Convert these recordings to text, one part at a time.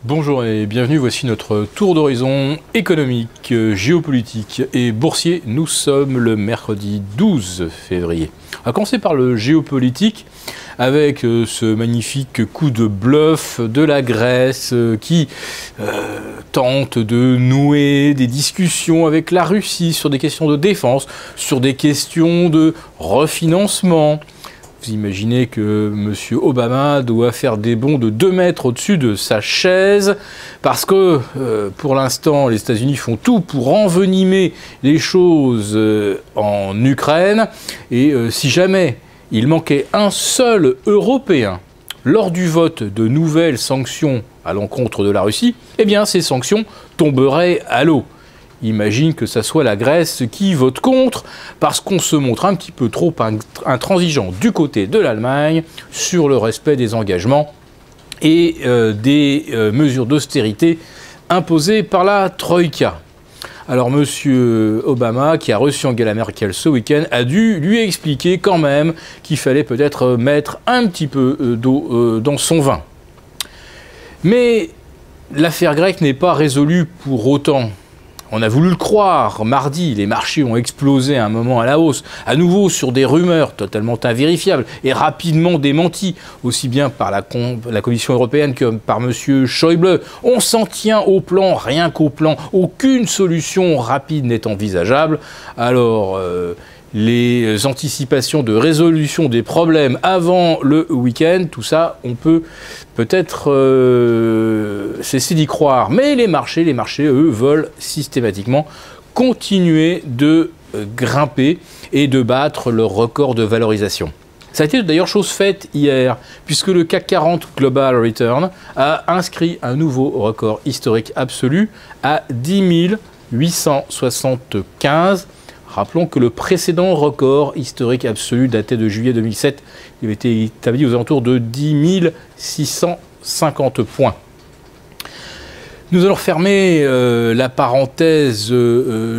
Bonjour et bienvenue, voici notre tour d'horizon économique, géopolitique et boursier. Nous sommes le mercredi 12 février. On va commencer par le géopolitique avec ce magnifique coup de bluff de la Grèce qui tente de nouer des discussions avec la Russie sur des questions de défense, sur des questions de refinancement. Vous imaginez que M. Obama doit faire des bonds de 2 mètres au-dessus de sa chaise parce que, pour l'instant, les États-Unis font tout pour envenimer les choses en Ukraine. Et si jamais il manquait un seul Européen lors du vote de nouvelles sanctions à l'encontre de la Russie, eh bien, ces sanctions tomberaient à l'eau. Imagine que ça soit la Grèce qui vote contre parce qu'on se montre un petit peu trop intransigeant du côté de l'Allemagne sur le respect des engagements et des mesures d'austérité imposées par la Troïka. Alors M. Obama, qui a reçu Angela Merkel ce week-end, a dû lui expliquer quand même qu'il fallait peut-être mettre un petit peu d'eau dans son vin. Mais l'affaire grecque n'est pas résolue pour autant. On a voulu le croire. Mardi, les marchés ont explosé à un moment à la hausse, à nouveau sur des rumeurs totalement invérifiables et rapidement démenties, aussi bien par la Commission européenne que par M. Schäuble. On s'en tient au plan, rien qu'au plan. Aucune solution rapide n'est envisageable. Alors, les anticipations de résolution des problèmes avant le week-end, tout ça, on peut peut-être cesser d'y croire. Mais les marchés, eux, veulent systématiquement continuer de grimper et de battre leur record de valorisation. Ça a été d'ailleurs chose faite hier, puisque le CAC 40 Global Return a inscrit un nouveau record historique absolu à 10 875. Rappelons que le précédent record historique absolu datait de juillet 2007. Il avait été établi aux alentours de 10 650 points. Nous allons fermer la parenthèse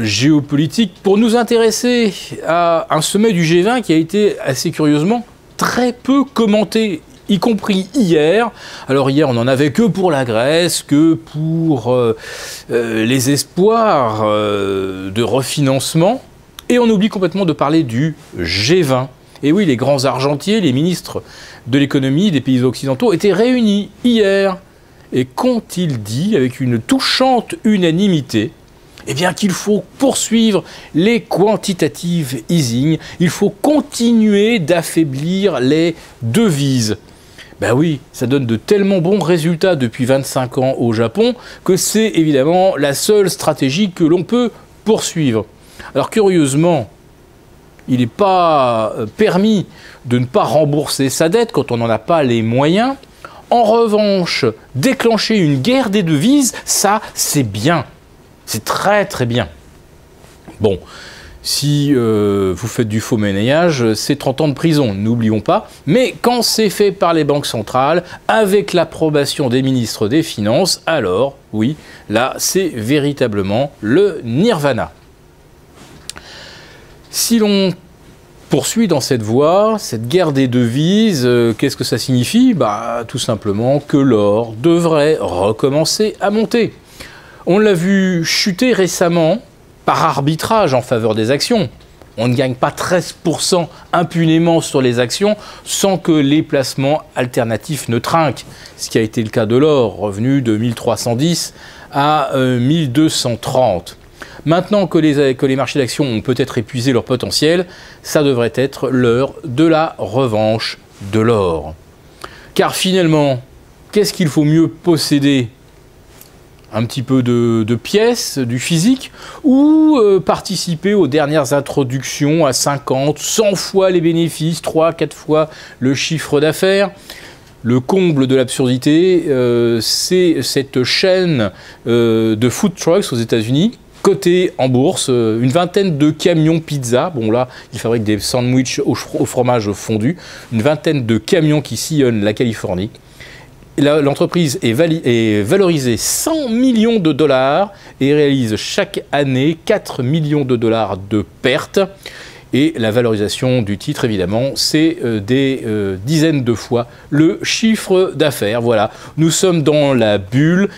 géopolitique pour nous intéresser à un sommet du G20 qui a été assez curieusement très peu commenté, y compris hier. Alors hier, on n'en avait que pour la Grèce, que pour les espoirs de refinancement. Et on oublie complètement de parler du G20. Et oui, les grands argentiers, les ministres de l'économie des pays occidentaux étaient réunis hier. Et qu'ont-ils dit avec une touchante unanimité? Eh bien qu'il faut poursuivre les quantitative easing, il faut continuer d'affaiblir les devises. Ben oui, ça donne de tellement bons résultats depuis 25 ans au Japon que c'est évidemment la seule stratégie que l'on peut poursuivre. Alors curieusement, il n'est pas permis de ne pas rembourser sa dette quand on n'en a pas les moyens. En revanche, déclencher une guerre des devises, ça c'est bien. C'est très très bien. Bon, si vous faites du faux monnayage, c'est 30 ans de prison, n'oublions pas. Mais quand c'est fait par les banques centrales, avec l'approbation des ministres des Finances, alors oui, là c'est véritablement le nirvana. Si l'on poursuit dans cette voie, cette guerre des devises, qu'est-ce que ça signifie? Bah, tout simplement que l'or devrait recommencer à monter. On l'a vu chuter récemment par arbitrage en faveur des actions. On ne gagne pas 13% impunément sur les actions sans que les placements alternatifs ne trinquent. Ce qui a été le cas de l'or, revenu de 1310 à 1230. Maintenant que les marchés d'actions ont peut-être épuisé leur potentiel, ça devrait être l'heure de la revanche de l'or. Car finalement, qu'est-ce qu'il faut mieux posséder? Un petit peu de pièces, du physique, ou participer aux dernières introductions à 50, 100 fois les bénéfices, 3-4 fois le chiffre d'affaires? Le comble de l'absurdité, c'est cette chaîne de food trucks aux États-Unis, cotée en bourse, une vingtaine de camions pizza. Bon là, ils fabriquent des sandwichs au fromage fondu. Une vingtaine de camions qui sillonnent la Californie. L'entreprise est valorisée 100 millions de dollars et réalise chaque année 4 millions de dollars de pertes. Et la valorisation du titre, évidemment, c'est des dizaines de fois le chiffre d'affaires. Voilà, nous sommes dans la bulle